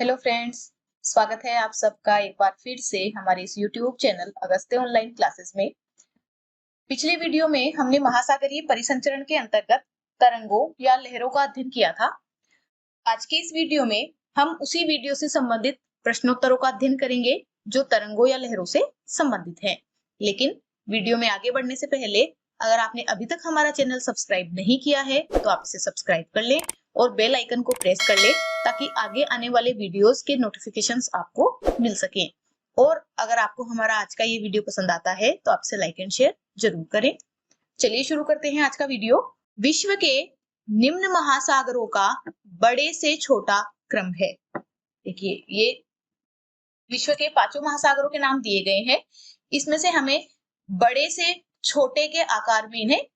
Hello friends, स्वागत है आप सबका एक बार फिर से हमारे इस YouTube channel Agastya online classes में। पिछले वीडियो में हमने महासागरीय परिसंचरण के अंतर्गत तरंगों या लहरों का अध्ययन किया था। आज के इस वीडियो में हम उसी वीडियो से संबंधित प्रश्नोत्तरों का अध्ययन करेंगे जो तरंगों या लहरों से संबंधित हैं। लेकिन वीडियो में आगे बढ़ने से पहले अगर आपने अभी तक हमारा चैनल सब्सक्राइब नहीं किया है तो आप इसे सब्सक्राइब कर लें और बेल आइकन को प्रेस कर लें ताकि आगे आने वाले वीडियोस के नोटिफिकेशंस आपको मिल सकें। और अगर आपको हमारा आज का ये वीडियो पसंद आता है तो आप इसे लाइक एंड शेयर जरूर करें। चलिए शुरू करते हैं आज का वीडियो। विश्व के निम्न महासागरों का बड़े से छोटा क्रम है। देखिए, ये विश्व के 5 महासागरों के नाम दिए गए हैं। इसमें से हमें बड़े से छोटे के आकार में इन्हें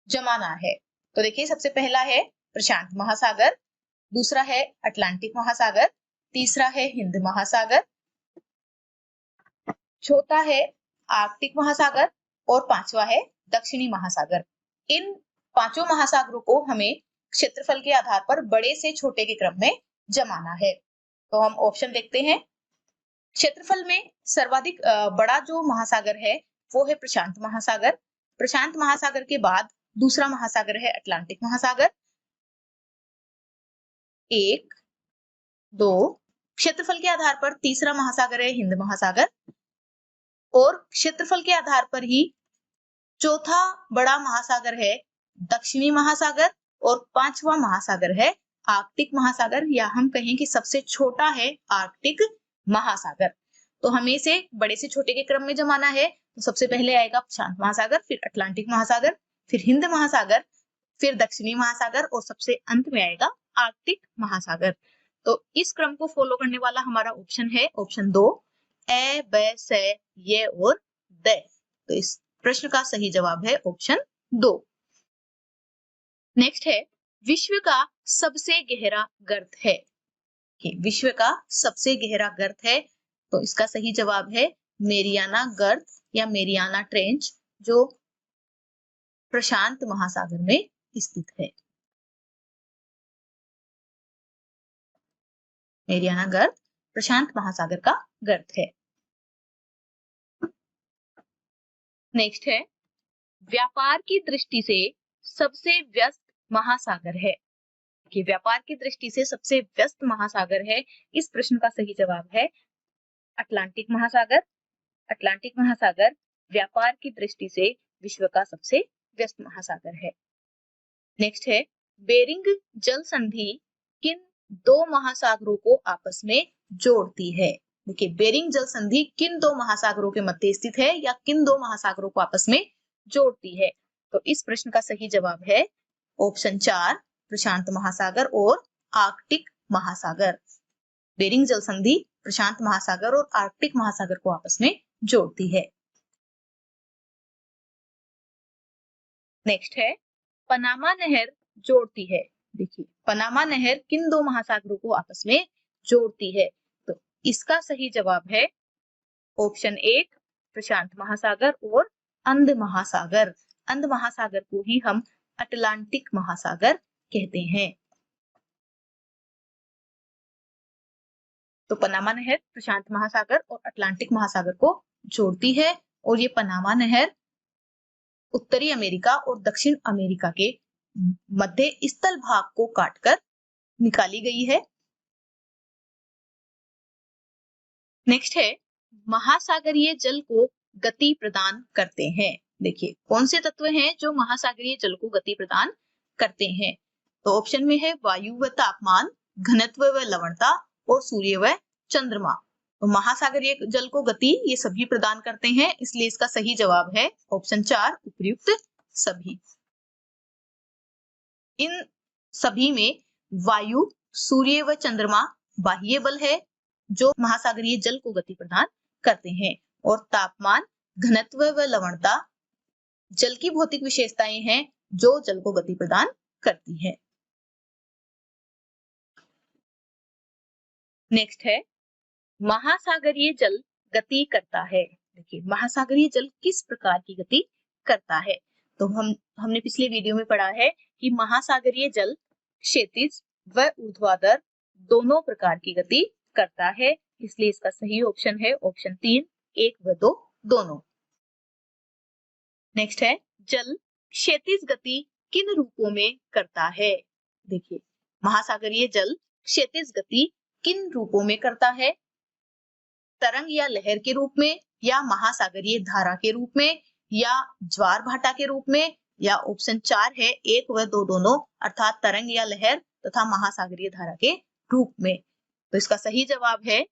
जमाना है। तो देखिए, सबसे पहला है प्रशांत महासागर, दूसरा है अटलांटिक महासागर, तीसरा है हिंद महासागर, चौथा है आर्कटिक महासागर और पांचवा है दक्षिणी महासागर। इन 5 महासागरों को हमें क्षेत्रफल के आधार पर बड़े से छोटे के क्रम में जमाना है। तो हम ऑप्शन देखते हैं। क्षेत्रफल में सर्वाधिक बड़ा जो महासागर है वो है प्रशांत महासागर। प्रशांत महासागर के बाद दूसरा महासागर है अटलांटिक महासागर। 1, 2, क्षेत्रफल के आधार पर तीसरा महासागर है हिंद महासागर और क्षेत्रफल के आधार पर ही चौथा बड़ा महासागर है दक्षिणी महासागर और पांचवा महासागर है आर्कटिक महासागर, या हम कहें कि सबसे छोटा है आर्कटिक महासागर। तो हमें इसे बड़े से छोटे के क्रम में जमाना है। तो सबसे पहले आएगा प्रशांत महासागर, फिर अटलांटिक महासागर, फिर हिंद महासागर, फिर दक्षिणी महासागर और सबसे अंत में आएगा आर्कटिक महासागर। तो इस क्रम को फॉलो करने वाला हमारा ऑप्शन है ऑप्शन 2, ए, ब, स, ये और द। तो इस प्रश्न का सही जवाब है ऑप्शन 2। नेक्स्ट है विश्व का सबसे गहरा गर्त है। विश्व का सबसे गहरा गर्त है तो इसका सही जवाब है मेरियाना गर्त या मेरियाना ट्रेंच, जो प्रशांत महासागर में स्थित है। मेरियाना गर्त प्रशांत महासागर का गर्त है। नेक्स्ट है व्यापार की दृष्टि से सबसे व्यस्त महासागर है। कि व्यापार की दृष्टि से सबसे व्यस्त महासागर है, इस प्रश्न का सही जवाब है अटलांटिक महासागर। अटलांटिक महासागर व्यापार की दृष्टि से विश्व का सबसे व्यस्त महासागर है। नेक्स्ट है बेरिंग जल संधि किन 2 महासागरों को आपस में जोड़ती है। देखिए, बेरिंग जल संधि किन 2 महासागरों के मध्य स्थित है या किन 2 महासागरों को आपस में जोड़ती है। तो इस प्रश्न का सही जवाब है ऑप्शन 4, प्रशांत महासागर और आर्कटिक महासागर। बेरिंग जल संधि प्रशांत महासागर और आर्कटिक महासागर को आपस में जोड़ती है। नेक्स्ट है पनामा नहर जोड़ती है। देखिए, पनामा नहर किन 2 महासागरों को आपस में जोड़ती है। तो इसका सही जवाब है ऑप्शन 1, प्रशांत महासागर और अंध महासागर। अंध महासागर को ही हम अटलांटिक महासागर कहते हैं। तो पनामा नहर प्रशांत महासागर और अटलांटिक महासागर को जोड़ती है और ये पनामा नहर उत्तरी अमेरिका और दक्षिण अमेरिका के मध्य स्थल भाग को काटकर निकाली गई है। नेक्स्ट है महासागरीय जल को गति प्रदान करते हैं। देखिए, कौन से तत्व हैं जो महासागरीय जल को गति प्रदान करते हैं। तो ऑप्शन में है वायु व तापमान, घनत्व व लवणता और सूर्य व चंद्रमा। तो महासागरीय जल को गति ये सभी प्रदान करते हैं, इसलिए इसका सही जवाब है ऑप्शन 4, उपर्युक्त सभी। इन सभी में वायु, सूर्य व चंद्रमा बाह्य बल है जो महासागरीय जल को गति प्रदान करते हैं, और तापमान, घनत्व व लवणता जल की भौतिक विशेषताएं हैं जो जल को गति प्रदान करती है। नेक्स्ट है महासागरीय जल गति करता है। देखिए, महासागरीय जल किस प्रकार की गति करता है। तो हमने पिछले वीडियो में पढ़ा है कि महासागरीय जल क्षैतिज व ऊर्ध्वाधर दोनों प्रकार की गति करता है, इसलिए इसका सही ऑप्शन है ऑप्शन 3, 1 व 2 दोनों। नेक्स्ट है जल क्षैतिज गति किन रूपों में करता है। देखिए महासागरीय जल क्षैतिज गति किन रूपों में करता है, तरंग या लहर के रूप में, या महासागरीय धारा के रूप में, या ज्वार भाटा के रूप में, या ऑप्शन 4 है 1 व 2 दोनों, अर्थात तरंग या लहर तथा महासागरीय धारा के रूप में। तो इसका सही जवाब है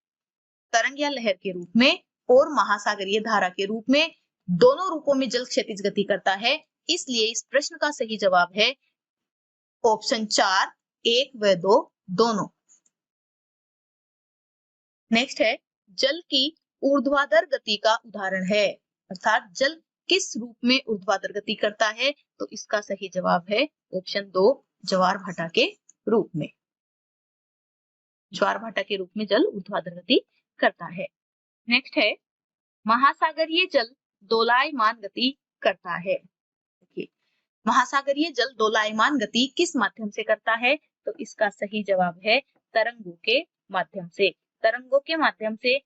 तरंग या लहर के रूप में और महासागरीय धारा के रूप में, दोनों रूपों में जल क्षैतिज गति करता है, इसलिए इस प्रश्न का सही जवाब है ऑप्शन 4, 1 व 2 दोनों। नेक्स्ट है जल की ऊर्ध्वाधर गति का उदाहरण है, अर्थात जल किस रूप में ऊर्ध्वाधर गति करता है, तो इसका सही जवाब है ऑप्शन 2, ज्वार भाटा के रूप में। ज्वार भाटा के रूप में जल ऊर्ध्वाधर गति करता है। नेक्स्ट है महासागरीय जल दोलायमान गति करता है। देखिए महासागरीय जल दोलायमान गति किस माध्यम से करता है, तो इसका सही जवाब है तरंगों के माध्यम से। तरंगों के माध्यम से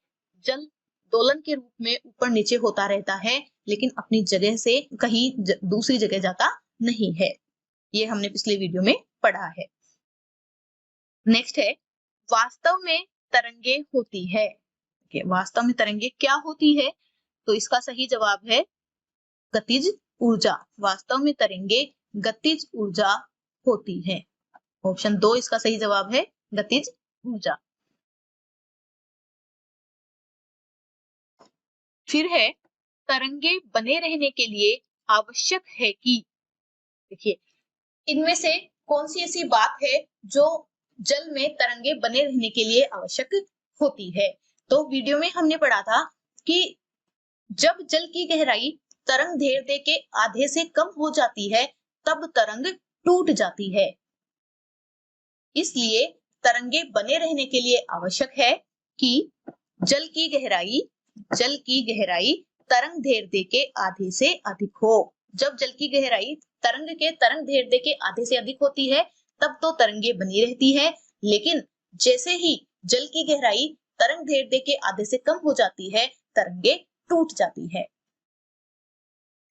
जल दोलन के रूप में ऊपर नीचे होता रहता है, लेकिन अपनी जगह से कहीं दूसरी जगह जाता नहीं है, ये हमने पिछले वीडियो में पढ़ा है। नेक्स्ट है वास्तव में तरंगे होती है। वास्तव में तरंगे क्या होती है, तो इसका सही जवाब है गतिज ऊर्जा। वास्तव में तरंगे गतिज ऊर्जा होती है, ऑप्शन 2 इसका सही जवाब है गतिज ऊर्जा। फिर है तरंगे बने रहने के लिए आवश्यक है कि, देखिए इनमें से कौन सी ऐसी बात है जो जल में तरंगे बने रहने के लिए आवश्यक होती है। तो वीडियो में हमने पढ़ा था कि जब जल की गहराई तरंग दैर्ध्य के आधे से कम हो जाती है तब तरंग टूट जाती है, इसलिए तरंगे बने रहने के लिए आवश्यक है कि जल की गहराई तरंग दैर्ध्य के आधे से अधिक हो। जब जल की गहराई तरंग दैर्ध्य के आधे से अधिक होती है तब तो तरंगे बनी रहती है, लेकिन जैसे ही जल की गहराई तरंग दैर्ध्य के आधे से कम हो जाती है तरंगे टूट जाती है,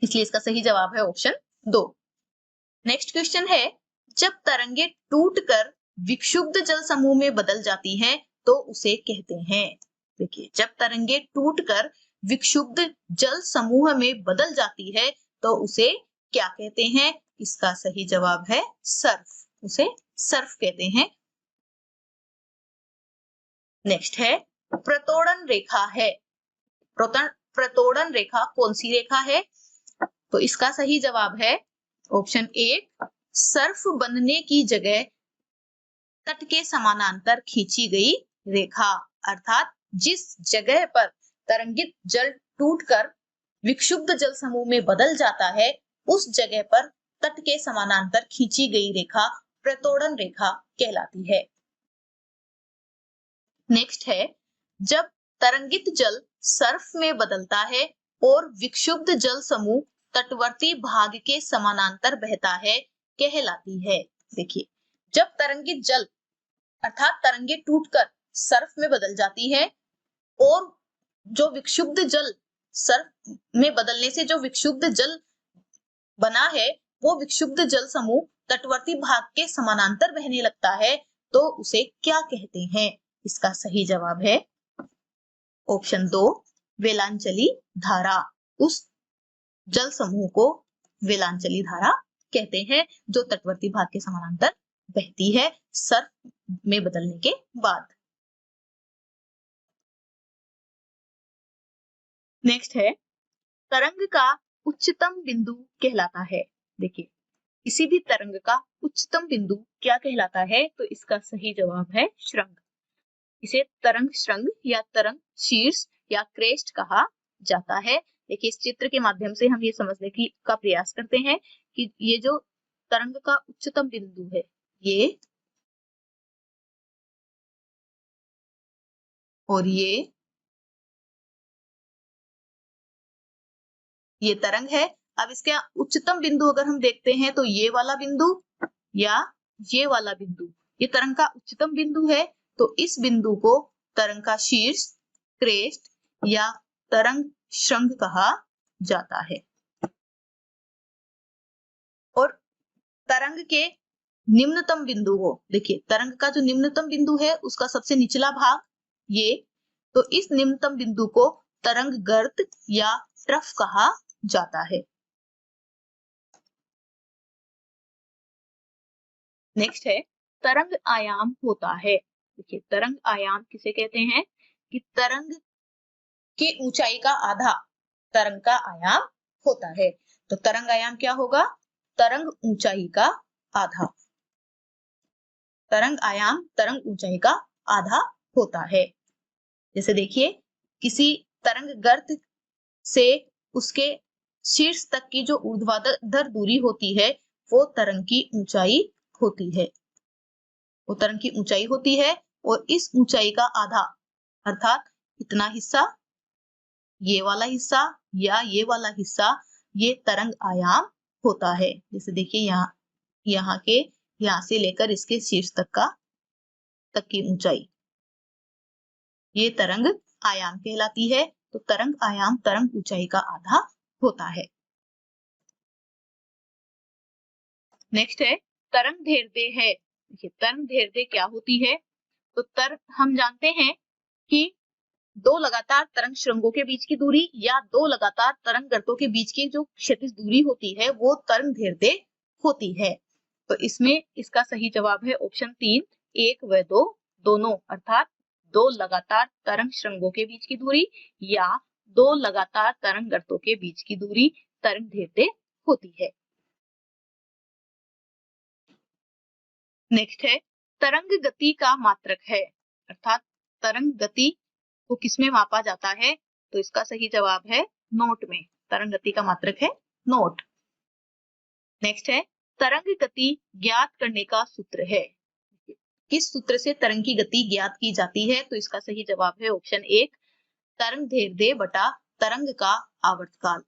इसलिए इसका सही जवाब है ऑप्शन 2। नेक्स्ट क्वेश्चन है जब तरंगे टूटकर विक्षुब्ध जल समूह में बदल जाती हैं तो उसे कहते हैं। देखिए जब तरंगे टूटकर विक्षुब्ध जल समूह में बदल जाती है तो उसे क्या कहते हैं, इसका सही जवाब है सर्फ, उसे सर्फ कहते हैं। नेक्स्ट है प्रतोड़न रेखा है। प्रतोड़न रेखा कौन सी रेखा है, तो इसका सही जवाब है ऑप्शन 1, सर्फ बनने की जगह तट के समानांतर खींची गई रेखा, अर्थात जिस जगह पर तरंगित जल टूटकर विक्षुब्ध जल समूह में बदल जाता है उस जगह पर तट के समानांतर खींची गई रेखा प्रतोड़न रेखा कहलाती है। नेक्स्ट है जब तरंगित जल सर्फ में बदलता है और विक्षुब्ध जल समूह तटवर्ती भाग के समानांतर बहता है कहलाती है। देखिए जब तरंगित जल अर्थात तरंगे टूटकर सर्फ में बदल जाती है और जो विक्षुब्ध जल सर्फ में बदलने से जो विक्षुब्ध जल बना है वो विक्षुब्ध जल समूह तटवर्ती भाग के समानांतर बहने लगता है तो उसे क्या कहते हैं, इसका सही जवाब है ऑप्शन 2, वेलांचली धारा। उस जल समूह को वेलांचली धारा कहते हैं जो तटवर्ती भाग के समानांतर बहती है सर्फ में बदलने के बाद। नेक्स्ट है तरंग का उच्चतम बिंदु कहलाता है। देखिए किसी भी तरंग का उच्चतम बिंदु क्या कहलाता है, तो इसका सही जवाब है श्रृंग। इसे तरंग श्रृंग या तरंग शीर्ष या क्रेस्ट कहा जाता है। देखिए इस चित्र के माध्यम से हम ये समझने का प्रयास करते हैं कि ये जो तरंग का उच्चतम बिंदु है ये और ये तरंग है। अब इसके उच्चतम बिंदु अगर हम देखते हैं तो ये वाला बिंदु या ये वाला बिंदु ये तरंग का उच्चतम बिंदु है, तो इस बिंदु को तरंग का शीर्ष, क्रेस्ट या तरंग श्रृंग कहा जाता है। और तरंग के निम्नतम बिंदु को देखिए, तरंग का जो निम्नतम बिंदु है उसका सबसे निचला भाग ये, तो इस निम्नतम बिंदु को तरंग गर्त या ट्रफ कहा जाता है। नेक्स्ट है तरंग आयाम होता है। देखिए, तरंग आयाम किसे कहते हैं कि तरंग की ऊंचाई का आधा तरंग का आयाम होता है। तो तरंग आयाम क्या होगा? तरंग ऊंचाई का आधा। तरंग आयाम तरंग ऊंचाई का आधा होता है। जैसे देखिए, किसी तरंग गर्त से उसके शीर्ष तक की जो ऊर्ध्वाधर दूरी होती है वो तरंग की ऊंचाई होती है। वो तरंग की ऊंचाई होती है और इस ऊंचाई का आधा अर्थात इतना हिस्सा, ये वाला हिस्सा या ये वाला हिस्सा, ये तरंग आयाम होता है। जैसे देखिए, यहाँ से लेकर इसके शीर्ष तक की ऊंचाई, ये तरंग आयाम कहलाती है। तो तरंग आयाम तरंग ऊंचाई का आधा होता है। नेक्स्ट है तरंग दैर्ध्य है। देखिए, तरंग दैर्ध्य क्या होती है? तो हम जानते हैं कि दो लगातार तरंग श्रृंगों के बीच की दूरी या दो लगातार तरंग गर्तों के बीच की जो क्षैतिज दूरी होती है वो तरंग दैर्ध्य होती है। तो इसमें इसका सही जवाब है ऑप्शन 3, 1 व 2 दोनों, अर्थात दो लगातार तरंग श्रृंगों के बीच की दूरी या दो लगातार तरंग गर्तों के बीच की दूरी तरंग दैर्ध्य होती है। नेक्स्ट है तरंग गति का मात्रक है, अर्थात तरंग गति को किसमें मापा जाता है? तो इसका सही जवाब है नोट में। तरंग गति का मात्रक है नोट। नेक्स्ट है तरंग गति ज्ञात करने का सूत्र है। किस सूत्र से तरंग की गति ज्ञात की जाती है? तो इसका सही जवाब है ऑप्शन 1, तरंग दैर्ध्य बटा तरंग का आवर्तकाल।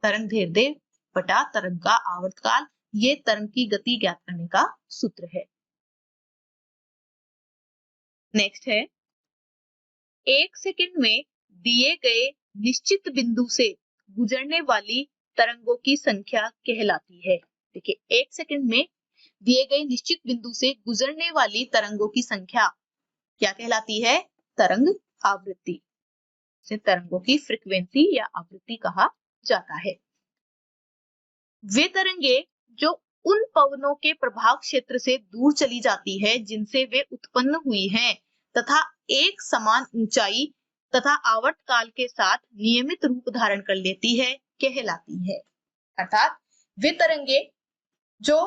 तरंग दैर्ध्य बटा तरंग का आवर्तकाल, ये तरंग की गति ज्ञात करने का सूत्र है। नेक्स्ट है 1 सेकंड में दिए गए निश्चित बिंदु से गुजरने वाली तरंगों की संख्या कहलाती है। देखिए, 1 सेकंड में दिए गए निश्चित बिंदु से गुजरने वाली तरंगों की संख्या क्या कहलाती है? तरंग आवृत्ति। इसे तरंगों की फ्रीक्वेंसी या आवृत्ति कहा जाता है। वे तरंगे जो उन पवनों के प्रभाव क्षेत्र से दूर चली जाती है जिनसे वे उत्पन्न हुई हैं तथा एक समान ऊंचाई तथा आवर्तकाल के साथ नियमित रूप धारण कर लेती है कहलाती है। अर्थात वे तरंगे जो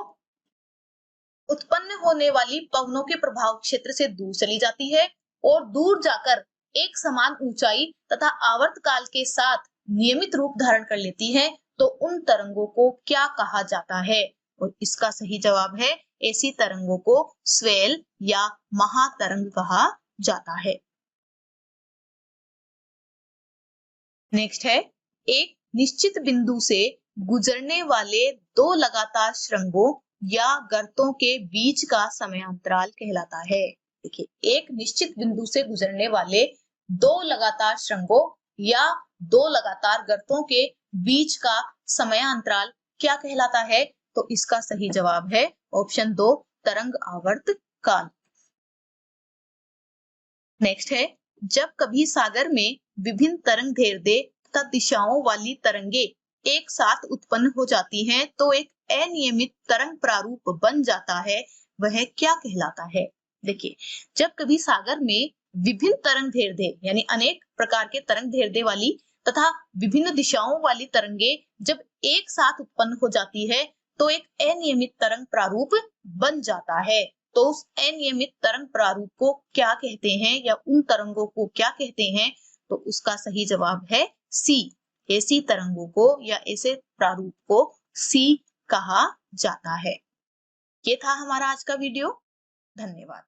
उत्पन्न होने वाली पवनों के प्रभाव क्षेत्र से दूर चली जाती है और दूर जाकर एक समान ऊंचाई तथा आवर्तकाल के साथ नियमित रूप धारण कर लेती है, तो उन तरंगों को क्या कहा जाता है? और इसका सही जवाब है ऐसी तरंगों को स्वेल या महातरंग कहा जाता है। नेक्स्ट है एक निश्चित बिंदु से गुजरने वाले दो लगातार श्रृंगों या गर्तों के बीच का समयांतराल कहलाता है। देखिए, एक निश्चित बिंदु से गुजरने वाले दो लगातार श्रृंगों या दो लगातार गर्तों के बीच का समयांतराल क्या कहलाता है? तो इसका सही जवाब है ऑप्शन 2, तरंग आवर्त काल। नेक्स्ट है जब कभी सागर में विभिन्न तरंग दैर्ध्य तथा दिशाओं वाली तरंगे एक साथ उत्पन्न हो जाती हैं, तो एक अनियमित तरंग प्रारूप बन जाता है, वह क्या कहलाता है? देखिए, जब कभी सागर में विभिन्न तरंग दैर्ध्य यानी अनेक प्रकार के तरंग दैर्ध्य वाली तथा विभिन्न दिशाओं वाली तरंगे जब एक साथ उत्पन्न हो जाती है, तो एक अनियमित तरंग प्रारूप बन जाता है। तो उस अनियमित तरंग प्रारूप को क्या कहते हैं या उन तरंगों को क्या कहते हैं? तो उसका सही जवाब है सी। ऐसी तरंगों को या ऐसे प्रारूप को सी कहा जाता है। ये था हमारा आज का वीडियो। धन्यवाद।